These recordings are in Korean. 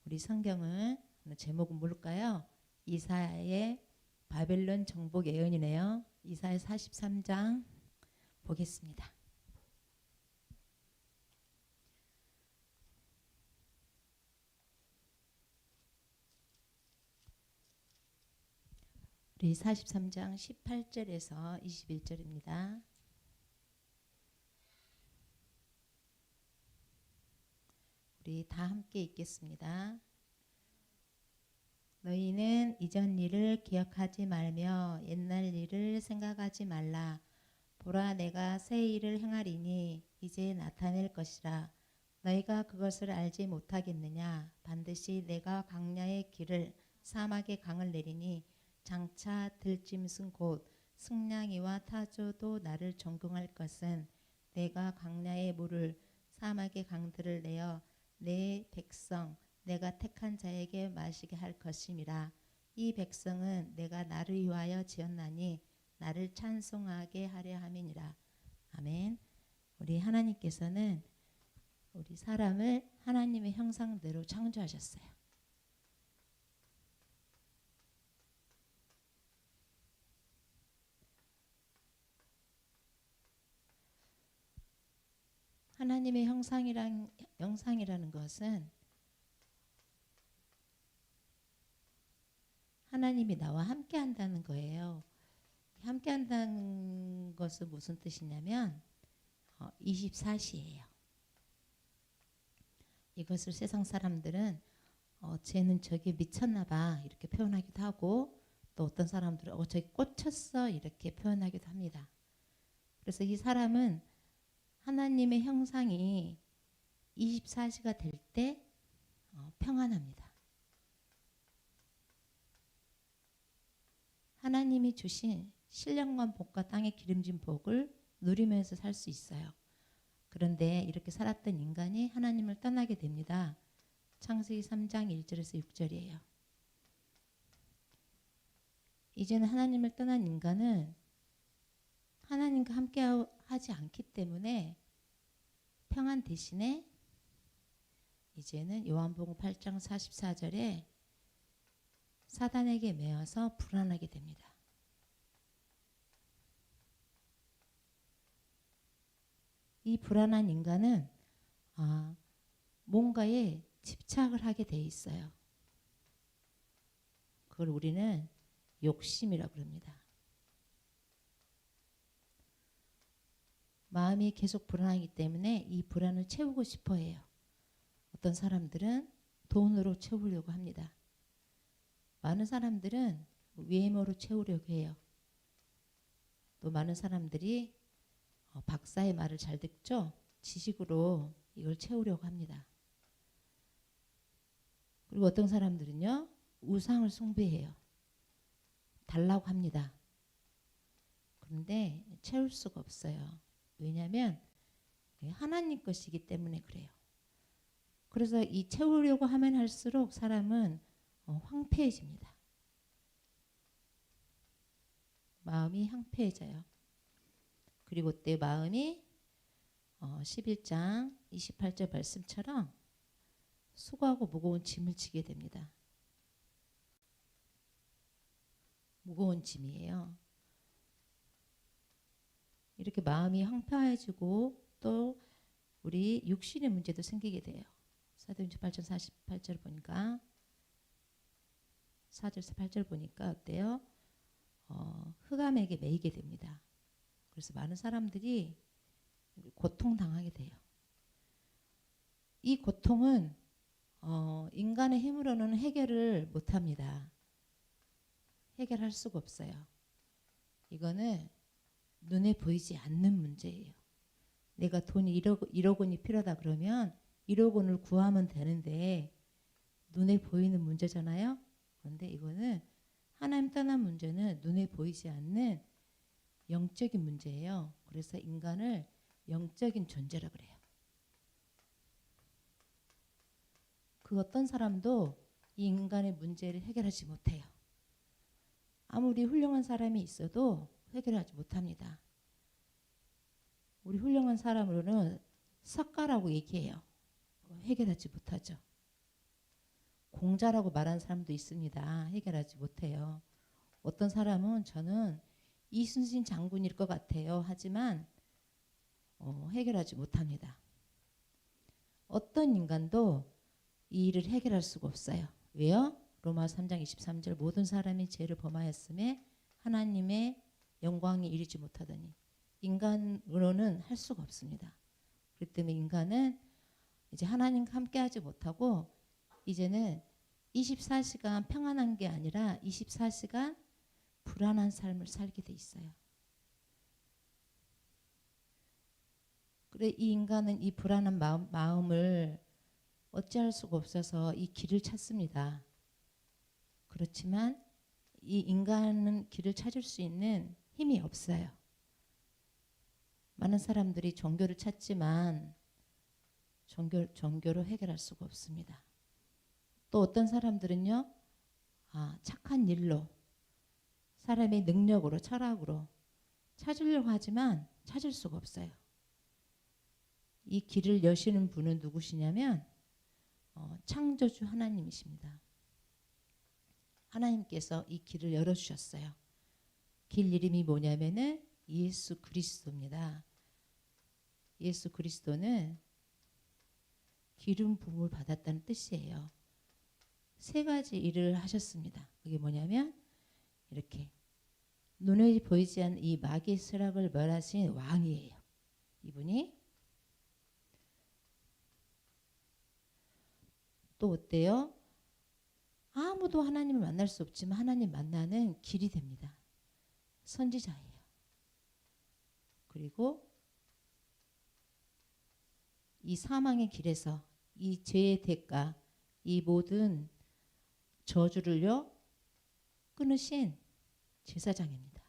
우리 성경은 제목은 뭘까요? 이사야의 바벨론 정복 예언이네요. 이사야 43장 보겠습니다. 우리 43장 18절에서 21절입니다. 우리 다 함께 읽겠습니다. 너희는 이전 일을 기억하지 말며 옛날 일을 생각하지 말라. 보라, 내가 새 일을 행하리니 이제 나타낼 것이라. 너희가 그것을 알지 못하겠느냐? 반드시 내가 광야의 길을 사막의 강을 내리니 장차 들짐승 곧 승냥이와 타조도 나를 존경할 것은 내가 광야의 물을 사막의 강들을 내어 내 백성 내가 택한 자에게 마시게 할 것임이라. 이 백성은 내가 나를 위하여 지었나니 나를 찬송하게 하려 함이니라. 아멘. 우리 하나님께서는 우리 사람을 하나님의 형상대로 창조하셨어요. 하나님의 형상이라는 것은 하나님이 나와 함께 한다는 거예요. 함께 한다는 것은 무슨 뜻이냐면 24시예요. 이것을 세상 사람들은 쟤는 저게 미쳤나 봐 이렇게 표현하기도 하고, 또 어떤 사람들은 저기 꽂혔어 이렇게 표현하기도 합니다. 그래서 이 사람은 하나님의 형상이 24시가 될 때 평안합니다. 하나님이 주신 신령한 복과 땅의 기름진 복을 누리면서 살 수 있어요. 그런데 이렇게 살았던 인간이 하나님을 떠나게 됩니다. 창세기 3장 1절에서 6절이에요. 이제는 하나님을 떠난 인간은 하나님과 함께 하지 않기 때문에 평안 대신에 이제는 요한복음 8장 44절에 사단에게 매어서 불안하게 됩니다. 이 불안한 인간은 뭔가에 집착을 하게 돼 있어요. 그걸 우리는 욕심이라고 합니다. 마음이 계속 불안하기 때문에 이 불안을 채우고 싶어 해요. 어떤 사람들은 돈으로 채우려고 합니다. 많은 사람들은 외모로 채우려고 해요. 또 많은 사람들이 박사의 말을 잘 듣죠? 지식으로 이걸 채우려고 합니다. 그리고 어떤 사람들은요, 우상을 숭배해요. 달라고 합니다. 그런데 채울 수가 없어요. 왜냐하면 하나님 것이기 때문에 그래요. 그래서 이 채우려고 하면 할수록 사람은 황폐해집니다. 마음이 황폐해져요. 그리고 때 마음이 11장 28절 말씀처럼 수고하고 무거운 짐을 지게 됩니다. 무거운 짐이에요. 이렇게 마음이 황폐해지고 또 우리 육신의 문제도 생기게 돼요. 사도행전 8장 48절 보니까 4절에서 8절 보니까 어때요? 흑암에게 매이게 됩니다. 그래서 많은 사람들이 고통당하게 돼요. 이 고통은 인간의 힘으로는 해결을 못합니다. 해결할 수가 없어요. 이거는 눈에 보이지 않는 문제예요. 내가 돈이 1억 원이 필요하다 그러면 1억 원을 구하면 되는데 눈에 보이는 문제잖아요. 그런데 이거는 하나님 떠난 문제는 눈에 보이지 않는 영적인 문제예요. 그래서 인간을 영적인 존재라 그래요. 그 어떤 사람도 이 인간의 문제를 해결하지 못해요. 아무리 훌륭한 사람이 있어도 해결하지 못합니다. 우리 훌륭한 사람으로는 석가라고 얘기해요. 해결하지 못하죠. 공자라고 말하는 사람도 있습니다. 해결하지 못해요. 어떤 사람은 저는 이순신 장군일 것 같아요. 하지만 해결하지 못합니다. 어떤 인간도 이 일을 해결할 수가 없어요. 왜요? 로마 3장 23절 모든 사람이 죄를 범하였음에 하나님의 영광이 이르지 못하더니 인간으로는 할 수가 없습니다. 그렇기 때문에 인간은 이제 하나님과 함께하지 못하고 이제는 24시간 평안한 게 아니라 24시간 불안한 삶을 살게 돼 있어요. 그래 이 인간은 이 불안한 마음을 어찌할 수가 없어서 이 길을 찾습니다. 그렇지만 이 인간은 길을 찾을 수 있는 힘이 없어요. 많은 사람들이 종교를 찾지만 종교로 해결할 수가 없습니다. 또 어떤 사람들은요, 착한 일로, 사람의 능력으로, 철학으로 찾으려고 하지만 찾을 수가 없어요. 이 길을 여시는 분은 누구시냐면 창조주 하나님이십니다. 하나님께서 이 길을 열어주셨어요. 길 이름이 뭐냐면은 예수 그리스도입니다. 예수 그리스도는 기름 부음을 받았다는 뜻이에요. 세 가지 일을 하셨습니다. 그게 뭐냐면 이렇게 눈에 보이지 않는 이 마귀의 세력을 멸하신 왕이에요. 이분이 또 어때요? 아무도 하나님을 만날 수 없지만 하나님 만나는 길이 됩니다. 선지자예요. 그리고 이 사망의 길에서 이 죄의 대가, 이 모든 저주를요 끊으신 제사장입니다.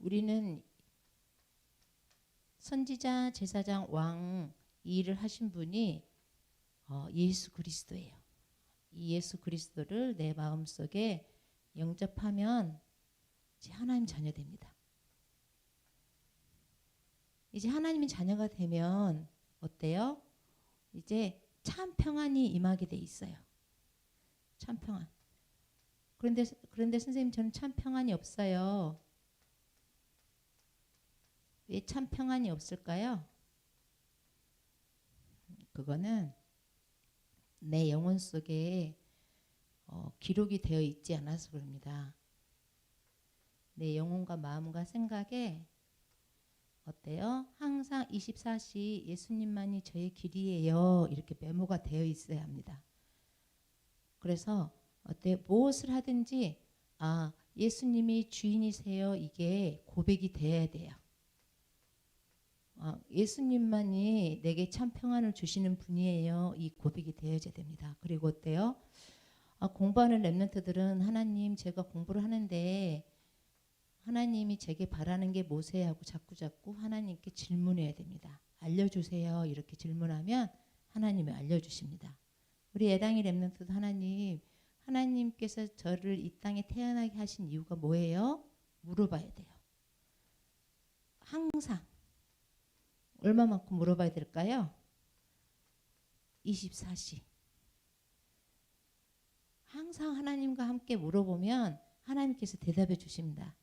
우리는 선지자, 제사장, 왕 이 일을 하신 분이 예수 그리스도예요. 이 예수 그리스도를 내 마음속에 영접하면 이제 하나님 자녀 됩니다. 이제 하나님의 자녀가 되면 어때요? 이제 참 평안이 임하게 돼 있어요. 참 평안. 그런데 선생님 저는 참 평안이 없어요. 왜 참 평안이 없을까요? 그거는 내 영혼 속에 기록이 되어 있지 않아서 그럽니다. 내 영혼과 마음과 생각에 어때요? 항상 24시 예수님만이 저의 길이에요. 이렇게 메모가 되어 있어야 합니다. 그래서 어때요? 무엇을 하든지 예수님이 주인이세요. 이게 고백이 돼야 돼요. 예수님만이 내게 참 평안을 주시는 분이에요. 이 고백이 되어야 됩니다. 그리고 어때요? 공부하는 렘넌트들은 하나님 제가 공부를 하는데 하나님이 제게 바라는 게 뭐세요? 하고 자꾸 하나님께 질문해야 됩니다. 알려주세요. 이렇게 질문하면 하나님이 알려주십니다. 우리 애당이 렘넌트도 하나님께서 저를 이 땅에 태어나게 하신 이유가 뭐예요? 물어봐야 돼요. 항상. 얼마만큼 물어봐야 될까요? 24시. 항상 하나님과 함께 물어보면 하나님께서 대답해 주십니다.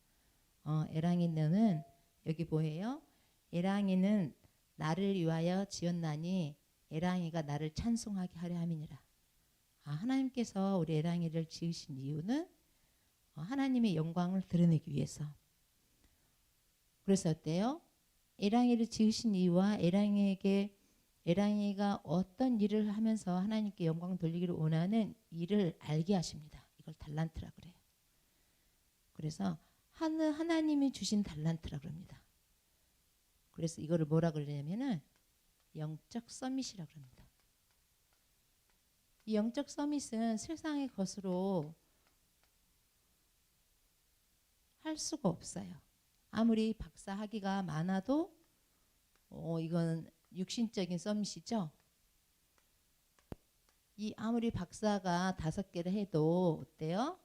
에랑이 너는 여기 뭐예요? 에랑이는 나를 위하여 지었나니 에랑이가 나를 찬송하게 하려 함이니라. 하나님께서 우리 에랑이를 지으신 이유는 하나님의 영광을 드러내기 위해서. 그래서 어때요? 에랑이를 지으신 이유와 에랑이가 어떤 일을 하면서 하나님께 영광 돌리기를 원하는 일을 알게 하십니다. 이걸 달란트라 그래요. 그래서 하나님이 주신 달란트라 그럽니다. 그래서 이거를 뭐라 그러냐면은 영적 서밋이라 그럽니다. 이 영적 서밋은 세상의 것으로 할 수가 없어요. 아무리 박사 학위가 많아도 이건 육신적인 서밋이죠. 이 아무리 박사가 5개를 해도 어때요?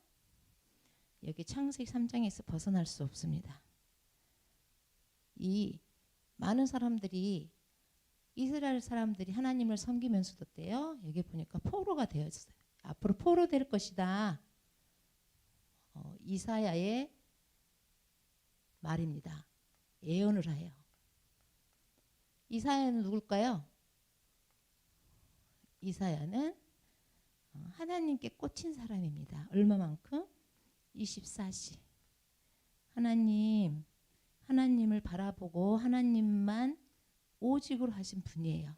여기 창세기 3장에서 벗어날 수 없습니다. 이 많은 사람들이 이스라엘 사람들이 하나님을 섬기면서도 어때요? 여기 보니까 포로가 되었어요. 앞으로 포로 될 것이다. 이사야의 말입니다. 예언을 해요. 이사야는 누굴까요? 이사야는 하나님께 꽂힌 사람입니다. 얼마만큼? 24시. 하나님을 바라보고 하나님만 오직으로 하신 분이에요.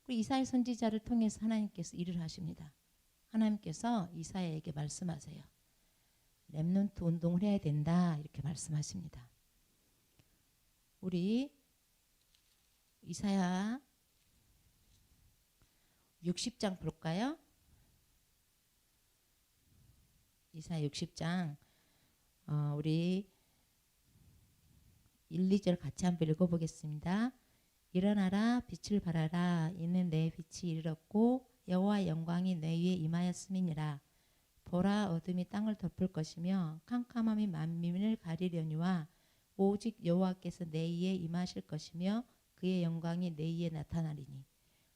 그리고 이사야 선지자를 통해서 하나님께서 일을 하십니다. 하나님께서 이사야에게 말씀하세요. 렘넌트 운동을 해야 된다 이렇게 말씀하십니다. 우리 이사야 60장 볼까요? 이사야 60장 우리 1, 2절 같이 한번 읽어보겠습니다. 일어나라 빛을 발하라 이는 내 빛이 이르렀고 여호와의 영광이 내 위에 임하였음이니라. 보라 어둠이 땅을 덮을 것이며 캄캄함이 만민을 가리려니와 오직 여호와께서 내 위에 임하실 것이며 그의 영광이 내 위에 나타나리니.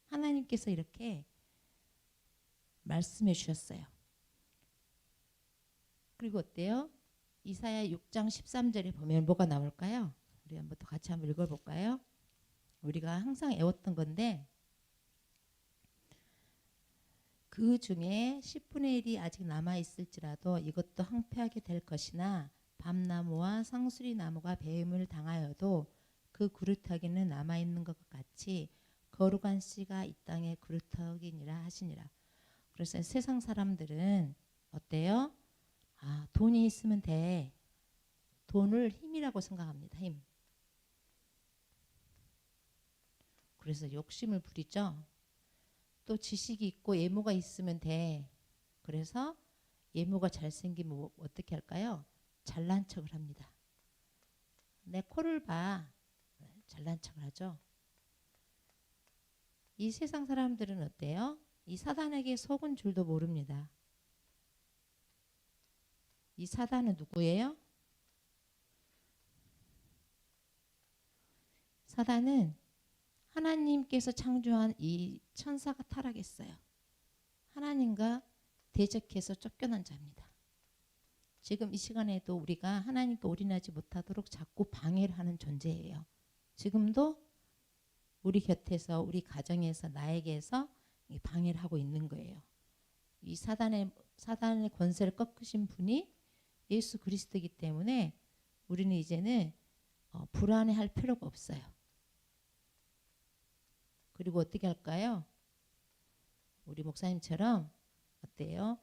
하나님께서 이렇게 말씀해 주셨어요. 그리고 어때요? 이사야 6장 13절에 보면 뭐가 나올까요? 우리 한번 또 같이 한번 읽어볼까요? 우리가 항상 애웠던 건데 그 중에 10분의 1이 아직 남아있을지라도 이것도 황폐하게 될 것이나 밤나무와 상수리 나무가 배임을 당하여도 그 그루터기는 남아있는 것 같이 거룩한 씨가 이 땅의 그루터기니라 하시니라. 그래서 세상 사람들은 어때요? 돈이 있으면 돼. 돈을 힘이라고 생각합니다. 힘. 그래서 욕심을 부리죠. 또 지식이 있고 예모가 있으면 돼. 그래서 예모가 잘생기면 어떻게 할까요? 잘난 척을 합니다. 내 코를 봐. 잘난 척을 하죠. 이 세상 사람들은 어때요? 이 사단에게 속은 줄도 모릅니다. 이 사단은 누구예요? 사단은 하나님께서 창조한 이 천사가 타락했어요. 하나님과 대적해서 쫓겨난 자입니다. 지금 이 시간에도 우리가 하나님께 올인하지 못하도록 자꾸 방해를 하는 존재예요. 지금도 우리 곁에서 우리 가정에서 나에게서 방해를 하고 있는 거예요. 이 사단의 권세를 꺾으신 분이 예수 그리스도이기 때문에 우리는 이제는 불안해할 필요가 없어요. 그리고 어떻게 할까요? 우리 목사님처럼 어때요?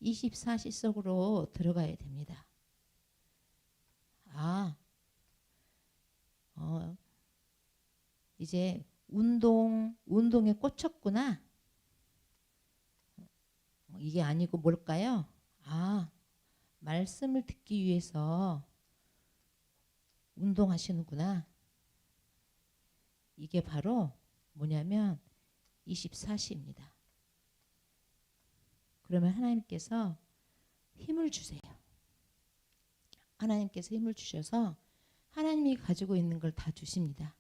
24시 속으로 들어가야 됩니다. 이제 운동에 꽂혔구나. 이게 아니고 뭘까요? 말씀을 듣기 위해서 운동하시는구나. 이게 바로 뭐냐면 24시입니다. 그러면 하나님께서 힘을 주세요. 하나님께서 힘을 주셔서 하나님이 가지고 있는 걸 다 주십니다.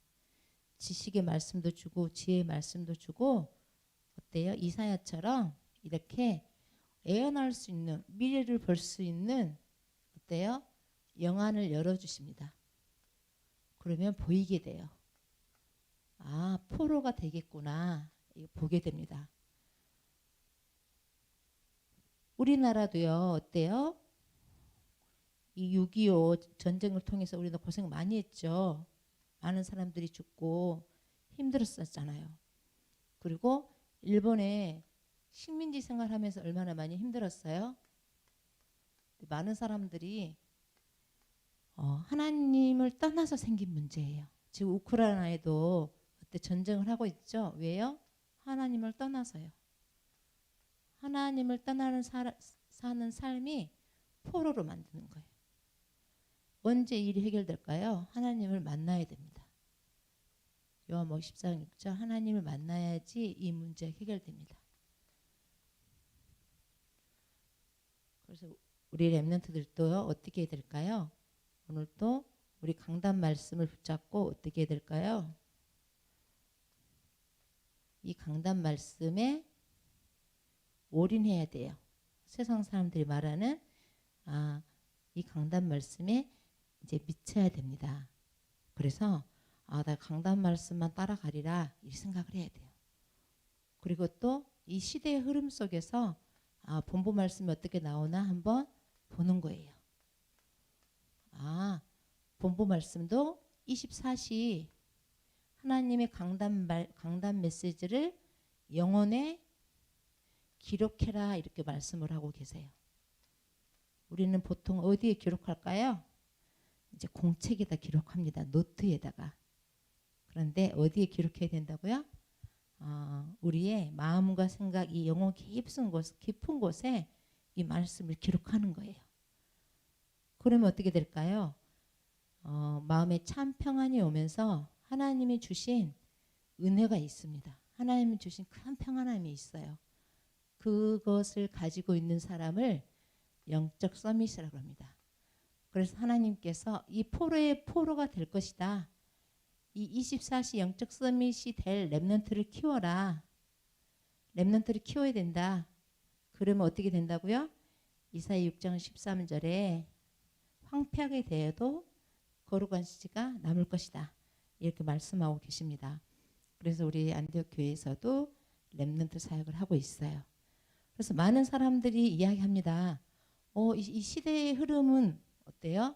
지식의 말씀도 주고 지혜의 말씀도 주고 어때요? 이사야처럼 이렇게 예언할 수 있는 미래를 볼 수 있는 어때요? 영안을 열어주십니다. 그러면 보이게 돼요. 포로가 되겠구나. 이거 보게 됩니다. 우리나라도요. 어때요? 이 6.25 전쟁을 통해서 우리도 고생 많이 했죠. 많은 사람들이 죽고 힘들었었잖아요. 그리고 일본에 식민지 생활하면서 얼마나 많이 힘들었어요. 많은 사람들이 하나님을 떠나서 생긴 문제예요. 지금 우크라이나에도 그때 전쟁을 하고 있죠. 왜요? 하나님을 떠나서요. 하나님을 떠나는 사는 삶이 포로로 만드는 거예요. 언제 일이 해결될까요? 하나님을 만나야 됩니다. 요한복음 14장 6절 하나님을 만나야지 이 문제가 해결됩니다. 그래서 우리 렘넌트들도요. 어떻게 해야 될까요? 오늘 또 우리 강단 말씀을 붙잡고 어떻게 해야 될까요? 이 강단 말씀에 올인해야 돼요. 세상 사람들이 말하는 이 강단 말씀에 이제 미쳐야 됩니다. 그래서 나 강단 말씀만 따라가리라 이 생각을 해야 돼요. 그리고 또 이 시대의 흐름 속에서 본부 말씀이 어떻게 나오나 한번 보는 거예요. 본부 말씀도 24시 하나님의 강단 메시지를 영혼에 기록해라 이렇게 말씀을 하고 계세요. 우리는 보통 어디에 기록할까요? 이제 공책에다 기록합니다. 노트에다가. 그런데 어디에 기록해야 된다고요? 우리의 마음과 생각, 이 영혼 깊은 곳에 이 말씀을 기록하는 거예요. 그러면 어떻게 될까요? 마음에 참 평안이 오면서 하나님이 주신 은혜가 있습니다. 하나님이 주신 큰 평안함이 있어요. 그것을 가지고 있는 사람을 영적 서밋이라고 합니다. 그래서 하나님께서 이 포로의 포로가 될 것이다. 이 24시 영적 서밋이 될 렘넌트를 키워라. 렘넌트를 키워야 된다. 그러면 어떻게 된다고요? 이사야 6장 13절에 황폐하게 되어도 거룩한 씨가 남을 것이다. 이렇게 말씀하고 계십니다. 그래서 우리 안디옥 교회에서도 렘넌트 사역을 하고 있어요. 그래서 많은 사람들이 이야기합니다. 이 시대의 흐름은 어때요?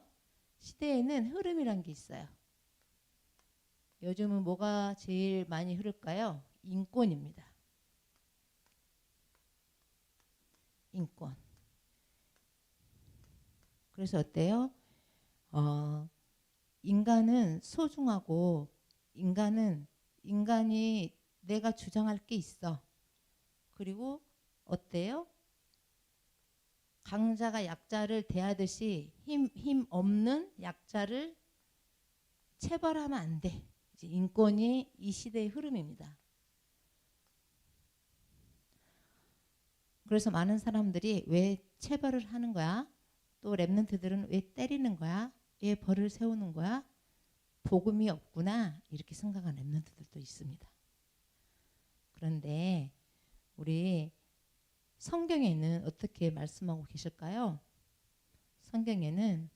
시대에는 흐름이란 게 있어요. 요즘은 뭐가 제일 많이 흐를까요? 인권입니다. 인권. 그래서 어때요? 인간은 소중하고 인간이 내가 주장할 게 있어. 그리고 어때요? 강자가 약자를 대하듯이 힘 없는 약자를 체벌하면 안 돼. 이제 인권이 이 시대의 흐름입니다. 그래서 많은 사람들이 왜 체벌을 하는 거야? 또 랩런트들은 왜 때리는 거야? 왜 벌을 세우는 거야? 복음이 없구나 이렇게 생각하는 랩런트들도 있습니다. 그런데 우리 성경에는 어떻게 말씀하고 계실까요? 성경에는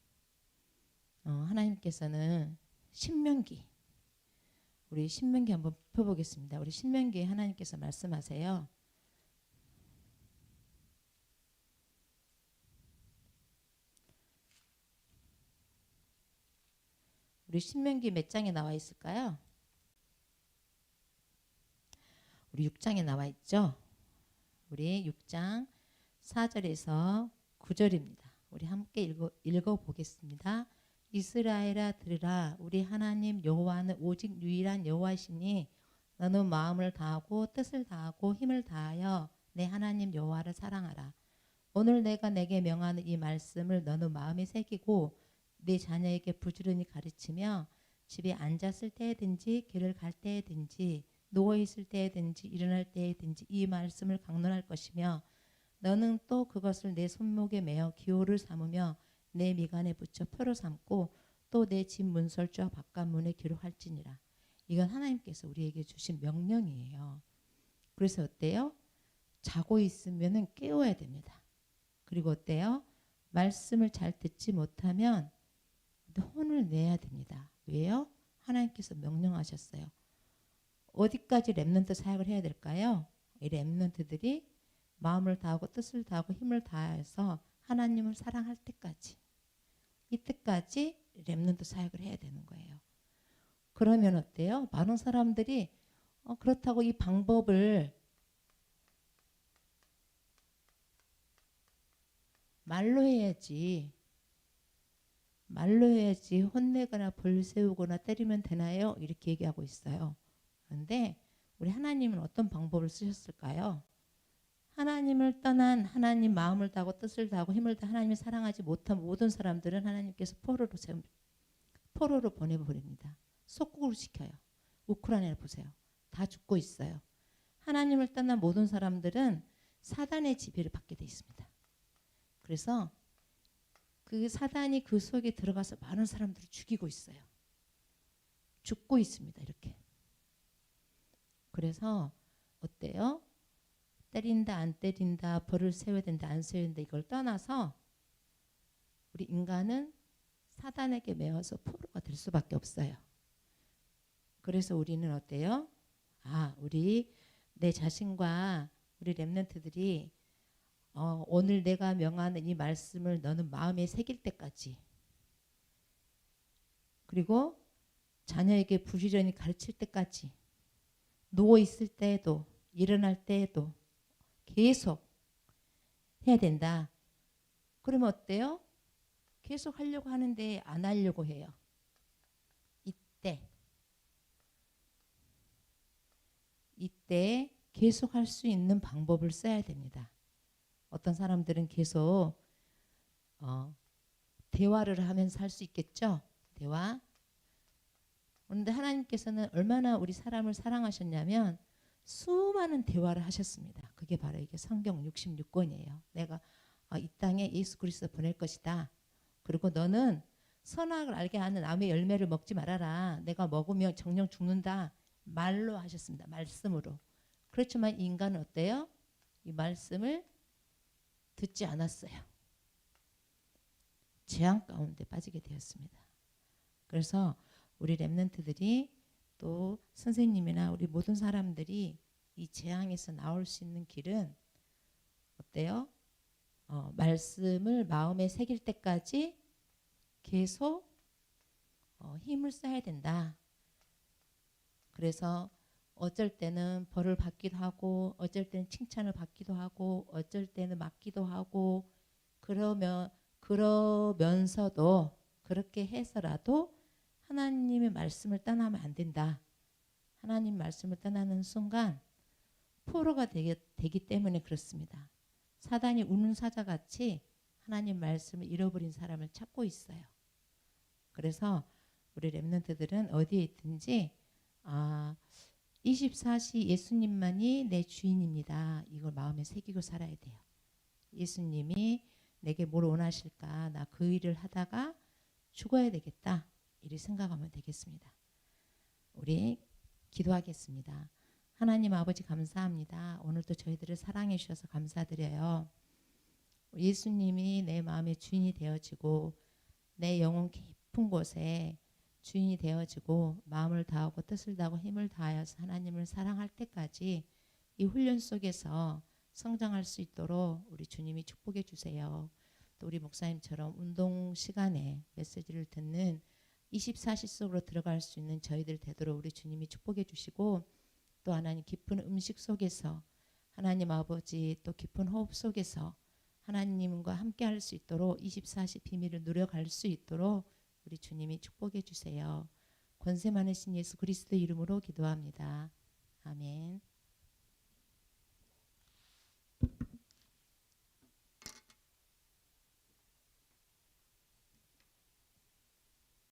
하나님께서는 신명기 우리 신명기 한번 펴보겠습니다. 우리 신명기에 하나님께서 말씀하세요. 우리 신명기 몇 장에 나와 있을까요? 우리 6장에 나와 있죠. 우리 6장 4절에서 9절입니다. 우리 함께 읽어보겠습니다. 이스라엘아 들으라. 우리 하나님 여호와는 오직 유일한 여호와시니 너는 마음을 다하고 뜻을 다하고 힘을 다하여 내 하나님 여호와를 사랑하라. 오늘 내가 내게 명하는 이 말씀을 너는 마음에 새기고 내 자녀에게 부지런히 가르치며 집에 앉았을 때든지 길을 갈 때든지 누워있을 때든지 일어날 때든지 이 말씀을 강론할 것이며 너는 또 그것을 내 손목에 매어 기호를 삼으며 내 미간에 붙여 표로 삼고 또 내 집 문설주와 바깥문에 기록할지니라. 이건 하나님께서 우리에게 주신 명령이에요. 그래서 어때요? 자고 있으면 깨워야 됩니다. 그리고 어때요? 말씀을 잘 듣지 못하면 혼을 내야 됩니다. 왜요? 하나님께서 명령하셨어요. 어디까지 렘넌트 사역을 해야 될까요? 이 렘넌트들이 마음을 다하고 뜻을 다하고 힘을 다해서 하나님을 사랑할 때까지 이때까지 렘넌트 사역을 해야 되는 거예요. 그러면 어때요? 많은 사람들이 그렇다고 이 방법을 말로 해야지 혼내거나 벌 세우거나 때리면 되나요? 이렇게 얘기하고 있어요. 그런데 우리 하나님은 어떤 방법을 쓰셨을까요? 하나님을 떠난 하나님 마음을 다하고 뜻을 다하고 힘을 다해 하나님을 사랑하지 못한 모든 사람들은 하나님께서 포로로 보내버립니다. 속국으로 시켜요. 우크라이나를 보세요. 다 죽고 있어요. 하나님을 떠난 모든 사람들은 사단의 지배를 받게 돼 있습니다. 그래서 그 사단이 그 속에 들어가서 많은 사람들을 죽이고 있어요. 죽고 있습니다. 이렇게. 그래서 어때요? 때린다 안 때린다, 벌을 세워야 된다 안 세워야 된다, 이걸 떠나서 우리 인간은 사단에게 매어서 포로가 될 수밖에 없어요. 그래서 우리는 어때요? 우리 내 자신과 우리 렘넌트들이 오늘 내가 명하는 이 말씀을 너는 마음에 새길 때까지, 그리고 자녀에게 부지런히 가르칠 때까지, 누워 있을 때에도 일어날 때에도 계속 해야 된다. 그러면 어때요? 계속 하려고 하는데 안 하려고 해요. 이때 계속 할 수 있는 방법을 써야 됩니다. 어떤 사람들은 계속 대화를 하면서 할 수 있겠죠. 대화. 그런데 하나님께서는 얼마나 우리 사람을 사랑하셨냐면 수많은 대화를 하셨습니다. 그게 바로 이게 성경 66권이에요. 내가 이 땅에 예수 그리스도 보낼 것이다. 그리고 너는 선악을 알게 하는 나무의 열매를 먹지 말아라. 내가 먹으면 정령 죽는다. 말로 하셨습니다. 말씀으로. 그렇지만 인간은 어때요? 이 말씀을 듣지 않았어요. 재앙 가운데 빠지게 되었습니다. 그래서 우리 렘넌트들이 또 선생님이나 우리 모든 사람들이 이 재앙에서 나올 수 있는 길은 어때요? 말씀을 마음에 새길 때까지 계속 힘을 써야 된다. 그래서 어쩔 때는 벌을 받기도 하고, 어쩔 때는 칭찬을 받기도 하고, 어쩔 때는 맞기도 하고, 그러면서도 그렇게 해서라도 하나님의 말씀을 떠나면 안 된다. 하나님 말씀을 떠나는 순간 포로가 되기 때문에 그렇습니다. 사단이 우는 사자같이 하나님 말씀을 잃어버린 사람을 찾고 있어요. 그래서 우리 렘넌트들은 어디에 있든지 24시 예수님만이 내 주인입니다. 이걸 마음에 새기고 살아야 돼요. 예수님이 내게 뭘 원하실까? 나 그 일을 하다가 죽어야 되겠다. 이렇게 생각하면 되겠습니다. 우리 기도하겠습니다. 하나님 아버지 감사합니다. 오늘도 저희들을 사랑해 주셔서 감사드려요. 예수님이 내 마음의 주인이 되어지고 내 영혼 깊은 곳에 주인이 되어지고 마음을 다하고 뜻을 다하고 힘을 다하여서 하나님을 사랑할 때까지 이 훈련 속에서 성장할 수 있도록 우리 주님이 축복해 주세요. 또 우리 목사님처럼 운동 시간에 메시지를 듣는 24시 속으로 들어갈 수 있는 저희들 되도록 우리 주님이 축복해 주시고, 또 하나님 깊은 음식 속에서 하나님 아버지 또 깊은 호흡 속에서 하나님과 함께 할 수 있도록 24시 비밀을 누려갈 수 있도록 우리 주님이 축복해 주세요. 권세 많으신 예수 그리스도 이름으로 기도합니다. 아멘.